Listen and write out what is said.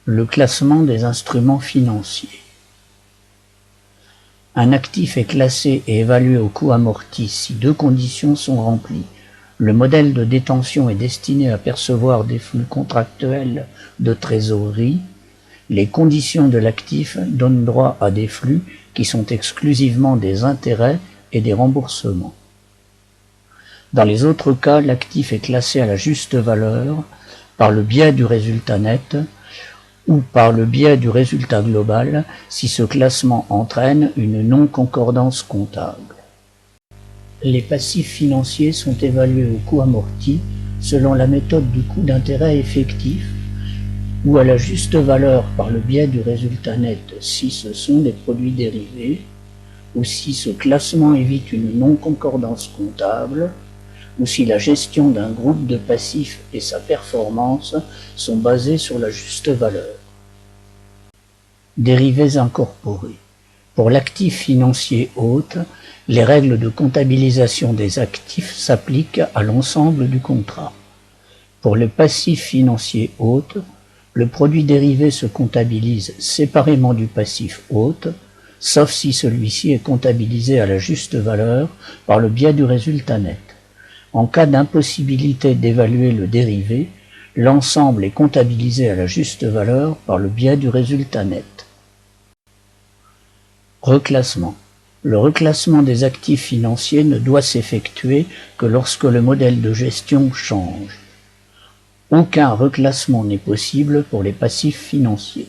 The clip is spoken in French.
Le classement des instruments financiers. Un actif est classé et évalué au coût amorti si deux conditions sont remplies. Le modèle de détention est destiné à percevoir des flux contractuels de trésorerie. Les conditions de l'actif donnent droit à des flux qui sont exclusivement des intérêts et des remboursements. Dans les autres cas, l'actif est classé à la juste valeur par le biais du résultat net ou par le biais du résultat global si ce classement entraîne une non-concordance comptable. Les passifs financiers sont évalués au coût amorti selon la méthode du coût d'intérêt effectif ou à la juste valeur par le biais du résultat net si ce sont des produits dérivés ou si ce classement évite une non-concordance comptable ou si la gestion d'un groupe de passifs et sa performance sont basés sur la juste valeur. Dérivés incorporés. Pour l'actif financier hôte, les règles de comptabilisation des actifs s'appliquent à l'ensemble du contrat. Pour le passif financier hôte, le produit dérivé se comptabilise séparément du passif hôte, sauf si celui-ci est comptabilisé à la juste valeur par le biais du résultat net. En cas d'impossibilité d'évaluer le dérivé, l'ensemble est comptabilisé à la juste valeur par le biais du résultat net. Reclassement. Le reclassement des actifs financiers ne doit s'effectuer que lorsque le modèle de gestion change. Aucun reclassement n'est possible pour les passifs financiers.